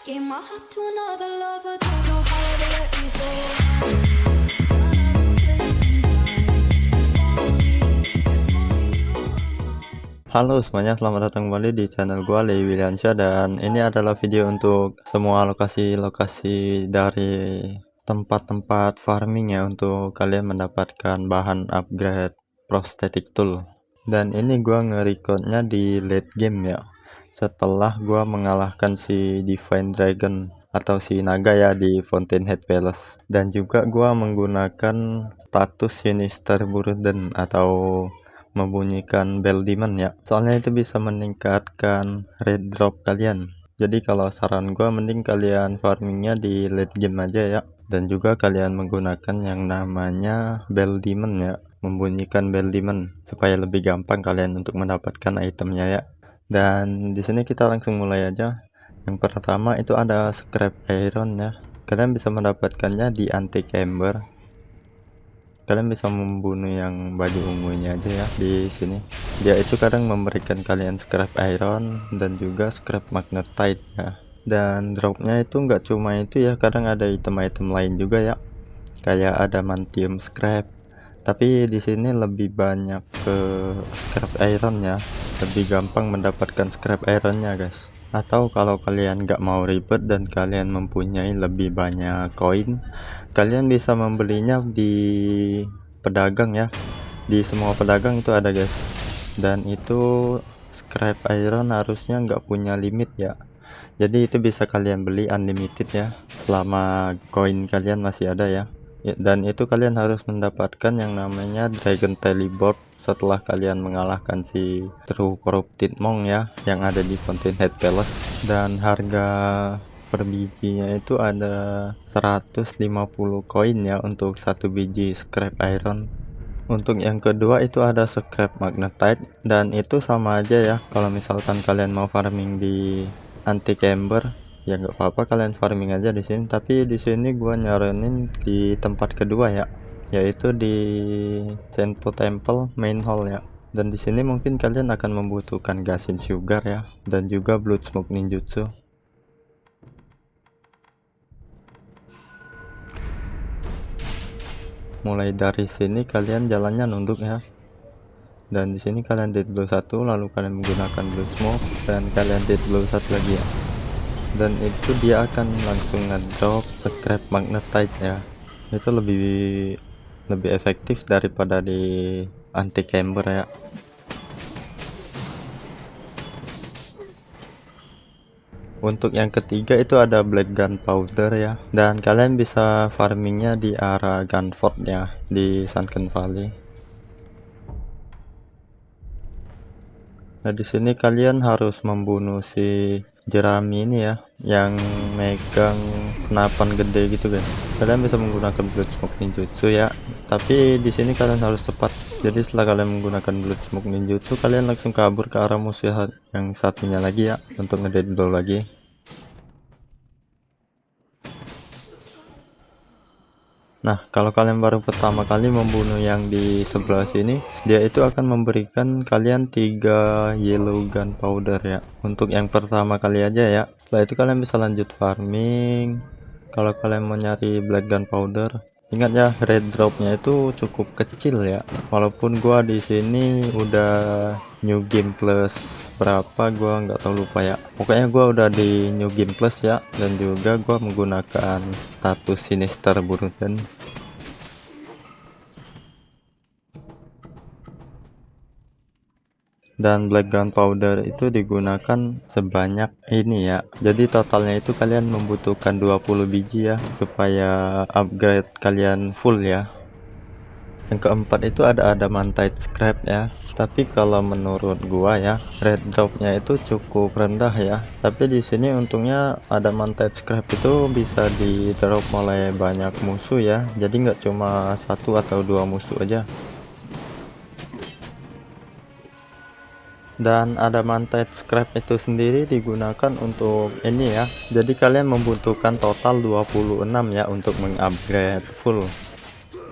Gave my heart to another lover, don't know how to let you go. Halo semuanya, selamat datang kembali di channel gua Lewi Williansyah, dan ini adalah video untuk semua lokasi-lokasi dari tempat-tempat farming ya, untuk kalian mendapatkan bahan upgrade prosthetic tool. Dan ini gua nge-recordnya di late game ya, setelah gua mengalahkan si Divine Dragon atau si naga ya di Fountainhead Palace. Dan juga gua menggunakan status Sinister Burden atau membunyikan bell demon ya, soalnya itu bisa meningkatkan red drop kalian. Jadi kalau saran gua mending kalian farmingnya di late game aja ya, dan juga kalian menggunakan yang namanya bell demon ya, membunyikan bell demon supaya lebih gampang kalian untuk mendapatkan itemnya ya. Dan di sini kita langsung mulai aja. Yang pertama itu ada scrap iron ya, kalian bisa mendapatkannya di antique ember. Kalian bisa membunuh yang baju ungunya aja ya di sini. Dia itu kadang memberikan kalian scrap iron dan juga scrap magnetite ya. Dan dropnya itu nggak cuma itu ya, kadang ada item-item lain juga ya. Kayak adamantium scrap. Tapi di sini lebih banyak ke scrap iron ya. Lebih gampang mendapatkan scrap ironnya guys. Atau kalau kalian nggak mau ribet dan kalian mempunyai lebih banyak koin, kalian bisa membelinya di pedagang ya. Di semua pedagang itu ada guys. Dan itu scrap iron harusnya nggak punya limit ya, jadi itu bisa kalian beli unlimited ya selama koin kalian masih ada ya. Dan itu kalian harus mendapatkan yang namanya Dragon Teleport setelah kalian mengalahkan si True Corrupted Monk ya, yang ada di Fountainhead Palace. Dan harga per bijinya itu ada 150 koin ya untuk satu biji scrap iron. Untuk yang kedua itu ada scrap magnetite, dan itu sama aja ya. Kalau misalkan kalian mau farming di antique ember ya nggak apa-apa, kalian farming aja di sini. Tapi di sini gua nyaranin di tempat kedua ya, yaitu di Senpo Temple main hall ya. Dan di sini mungkin kalian akan membutuhkan gasin sugar ya, dan juga blood smoke ninjutsu. Mulai dari sini kalian jalannya nunduk ya, dan di sini kalian dead blow 1, lalu kalian menggunakan blood smoke dan kalian dead blow 1 lagi ya, dan itu dia akan langsung ngedrop scrap magnetite ya. Itu lebih efektif daripada di antique ember ya. Untuk yang ketiga itu ada black gunpowder ya, dan kalian bisa farmingnya di arah Gunfort ya, di Sunken Valley. Nah di sini kalian harus membunuh si jerami ini ya, yang megang senapan gede gitu guys. Kalian bisa menggunakan blood smoke ninjutsu ya, tapi di sini kalian harus cepat. Jadi setelah kalian menggunakan blood smoke ninjutsu, kalian langsung kabur ke arah musuh yang satunya lagi ya, untuk ngedead blow lagi. Nah, kalau kalian baru pertama kali membunuh yang di sebelah sini, dia itu akan memberikan kalian 3 yellow gunpowder ya. Untuk yang pertama kali aja ya. Setelah itu kalian bisa lanjut farming. Kalau kalian mau nyari black gunpowder, ingat ya, red dropnya itu cukup kecil ya. Walaupun gua di sini udah new game plus berapa, gua nggak tahu, lupa ya. Pokoknya gua udah di new game plus ya, dan juga gua menggunakan status Sinister Burden. Dan black gunpowder itu digunakan sebanyak ini ya, jadi totalnya itu kalian membutuhkan 20 biji ya, supaya upgrade kalian full ya. Yang keempat itu ada adamantite scrap ya, tapi kalau menurut gua ya, red dropnya itu cukup rendah ya. Tapi di sini untungnya adamantite scrap itu bisa di drop oleh banyak musuh ya, jadi nggak cuma 1 atau 2 musuh aja. Dan adamantite scrap itu sendiri digunakan untuk ini ya, jadi kalian membutuhkan total 26 ya untuk mengupgrade full.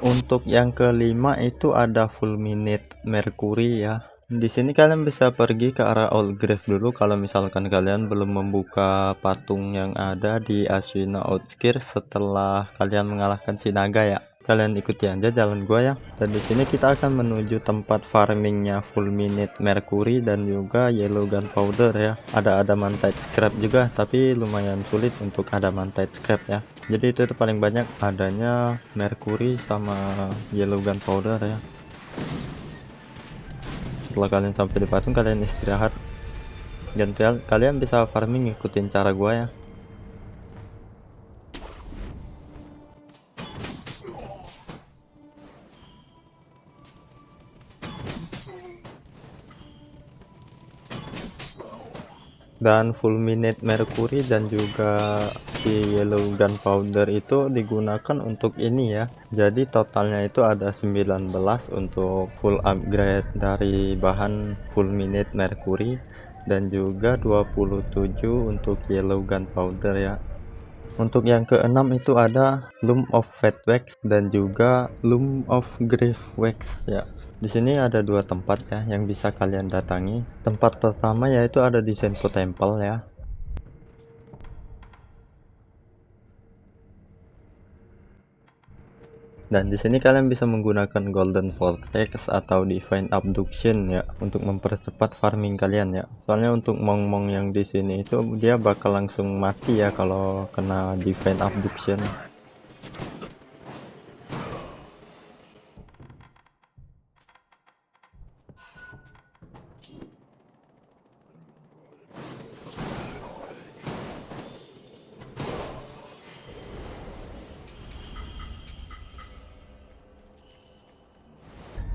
Untuk yang kelima itu ada fulminate mercury ya, Di sini kalian bisa pergi ke arah Old Grave dulu kalau misalkan kalian belum membuka patung yang ada di Ashina Outskirts setelah kalian mengalahkan si naga ya. Kalian ikuti aja jalan gua ya. Dan di sini kita akan menuju tempat farmingnya Fulminate Mercury dan juga Yellow Gunpowder ya. Ada Adamantite Scrap juga, tapi lumayan sulit untuk Adamantite Scrap ya. Jadi itu paling banyak adanya Mercury sama Yellow Gunpowder ya. Setelah kalian sampai di patung, kalian istirahat dan kalian bisa farming ngikutin cara gua ya. Dan Fulminate Mercury dan juga si Yellow Gunpowder itu digunakan untuk ini ya. Jadi totalnya itu ada 19 untuk full upgrade dari bahan Fulminate Mercury dan juga 27 untuk Yellow Gunpowder ya. Untuk yang keenam itu ada Loom of Fat Wax dan juga Loom of Grave Wax ya. Di sini ada dua tempat ya yang bisa kalian datangi. Tempat pertama yaitu ada di Senpo Temple ya. Dan di sini kalian bisa menggunakan Golden Vortex atau Divine Abduction ya untuk mempercepat farming kalian ya. Soalnya untuk mong-mong yang di sini itu dia bakal langsung mati ya kalau kena Divine Abduction.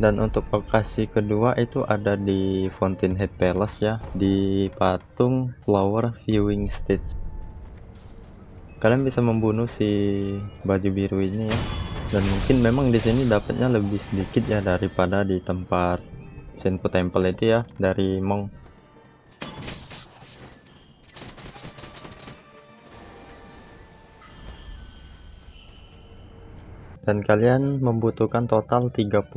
Dan untuk lokasi kedua itu ada di Fountainhead Palace ya, di patung Flower Viewing Stage. Kalian bisa membunuh si baju biru ini ya. Dan mungkin memang di sini dapatnya lebih sedikit ya daripada di tempat Senpo Temple itu ya, dari Mong. Dan kalian membutuhkan total 33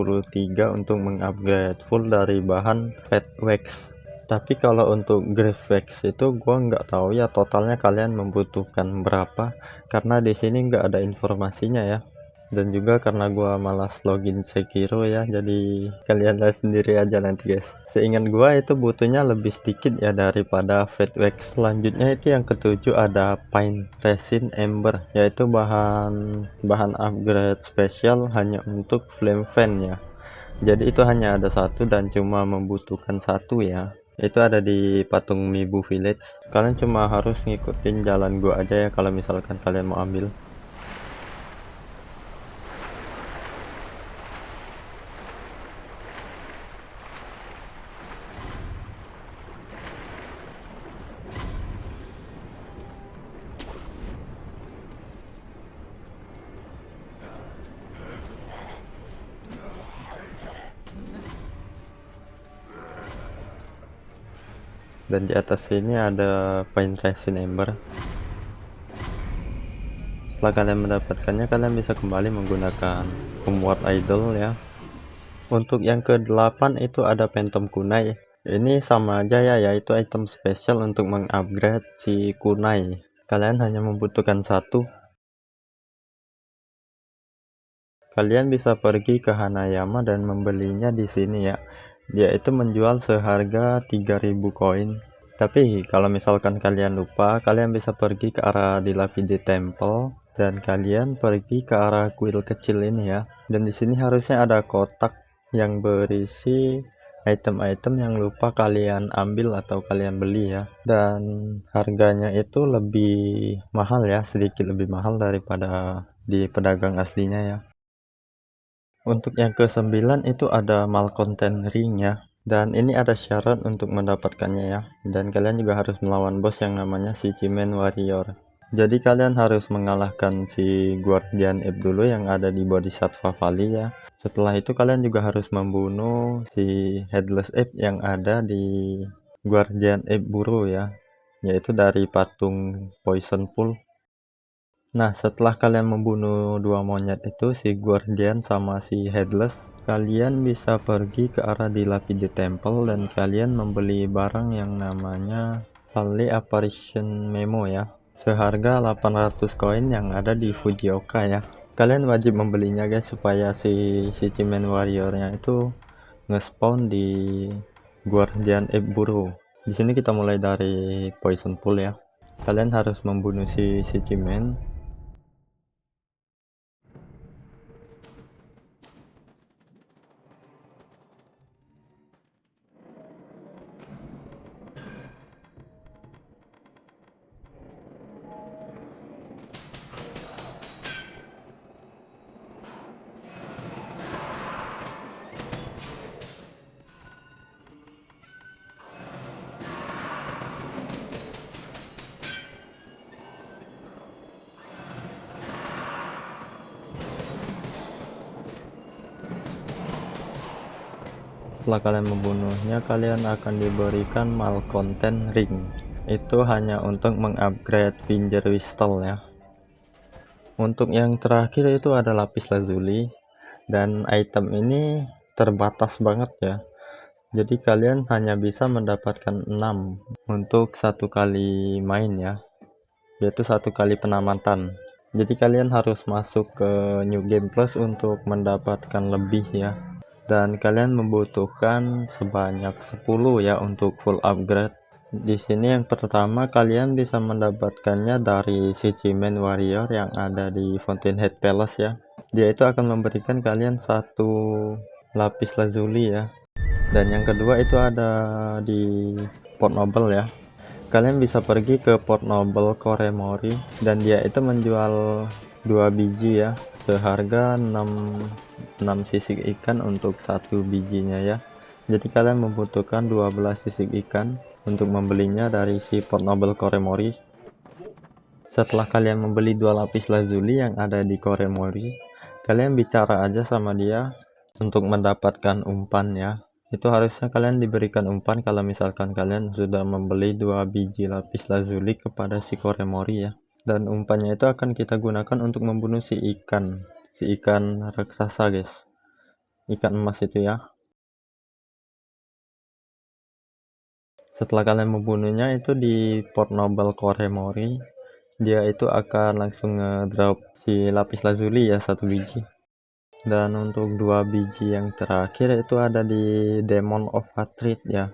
untuk mengupgrade full dari bahan Fat Wax. Tapi kalau untuk Grave Wax itu gua nggak tahu ya totalnya kalian membutuhkan berapa, karena di sini nggak ada informasinya ya. Dan juga karena gua malas login Sekiro ya, jadi kalian lihat sendiri aja nanti guys. Seingat gua itu butuhnya lebih sedikit ya daripada Fat Wax. Selanjutnya itu yang ketujuh ada Pine Resin Ember, yaitu bahan upgrade spesial hanya untuk Flame Fan ya. Jadi itu hanya ada satu dan cuma membutuhkan satu ya. Itu ada di patung Mibu Village. Kalian cuma harus ngikutin jalan gua aja ya kalau misalkan kalian mau ambil. Dan di atas sini ada Pine Resin Ember. Setelah kalian mendapatkannya, kalian bisa kembali menggunakan Homeward Idol ya. Untuk yang ke-8 itu ada Phantom Kunai. Ini sama aja ya, yaitu item spesial untuk mengupgrade si kunai. Kalian hanya membutuhkan satu. Kalian bisa pergi ke Hanayama dan membelinya di sini ya. Dia itu menjual seharga 3000 koin. Tapi kalau misalkan kalian lupa, kalian bisa pergi ke arah Dilapide Temple dan kalian pergi ke arah kuil kecil ini ya. Dan di sini harusnya ada kotak yang berisi item-item yang lupa kalian ambil atau kalian beli ya. Dan harganya itu lebih mahal ya, sedikit lebih mahal daripada di pedagang aslinya ya. Untuk yang ke-9 itu ada Malcontent Ring ya. Dan ini ada syarat untuk mendapatkannya ya. Dan kalian juga harus melawan bos yang namanya si Cimen Warrior. Jadi kalian harus mengalahkan si Guardian Ape dulu yang ada di Bodhisattva Valley ya. Setelah itu kalian juga harus membunuh si Headless Ape yang ada di Guardian Ape Buru ya. Yaitu dari patung Poison Pool. Nah, setelah kalian membunuh dua monyet itu, si Guardian sama si Headless, kalian bisa pergi ke arah Dilapidi Temple dan kalian membeli barang yang namanya Valley Apparition Memo ya, seharga 800 koin yang ada di Fujioka ya. Kalian wajib membelinya guys, supaya si Shichimen Warrior-nya itu nge-spawn di Guardian Ape Burrow. Di sini kita mulai dari Poison Pool ya. Kalian harus membunuh si Shichimen. Setelah kalian membunuhnya, kalian akan diberikan Malcontent Ring. Itu hanya untuk mengupgrade Finger Whistle ya. Untuk yang terakhir itu ada lapis lazuli, dan item ini terbatas banget ya. Jadi kalian hanya bisa mendapatkan 6 untuk satu kali main ya, yaitu satu kali penamatan. Jadi kalian harus masuk ke New Game Plus untuk mendapatkan lebih ya. Dan kalian membutuhkan sebanyak 10 ya untuk full upgrade. Di sini yang pertama kalian bisa mendapatkannya dari Shichimen Warrior yang ada di Fountainhead Palace ya. Dia itu akan memberikan kalian satu lapis lazuli ya. Dan yang kedua itu ada di Port Noble ya. Kalian bisa pergi ke Port Noble Koremori dan dia itu menjual 2 biji ya, seharga 6 sisik ikan untuk satu bijinya ya. Jadi kalian membutuhkan 12 sisik ikan untuk membelinya dari si Port Noble Koremori. Setelah kalian membeli 2 lapis lazuli yang ada di Koremori, kalian bicara aja sama dia untuk mendapatkan umpan ya. Itu harusnya kalian diberikan umpan kalau misalkan kalian sudah membeli 2 biji lapis lazuli kepada si Koremori ya. Dan umpannya itu akan kita gunakan untuk membunuh si ikan raksasa guys, ikan emas itu ya. Setelah kalian membunuhnya itu di Port Noble Koremori, dia itu akan langsung ngedrop si lapis lazuli ya, satu biji. Dan untuk 2 biji yang terakhir itu ada di Demon of Hatred ya,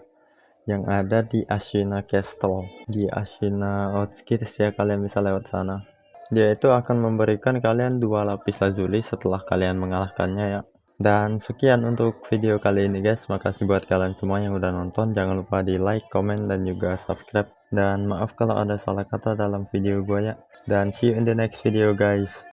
yang ada di Ashina Castle, di Ashina Outskirts ya, kalian bisa lewat sana. Dia itu akan memberikan kalian 2 lapis lazuli setelah kalian mengalahkannya ya. Dan sekian untuk video kali ini guys, makasih buat kalian semua yang udah nonton. Jangan lupa di like, comment, dan juga subscribe. Dan maaf kalau ada salah kata dalam video gue ya. Dan see you in the next video guys.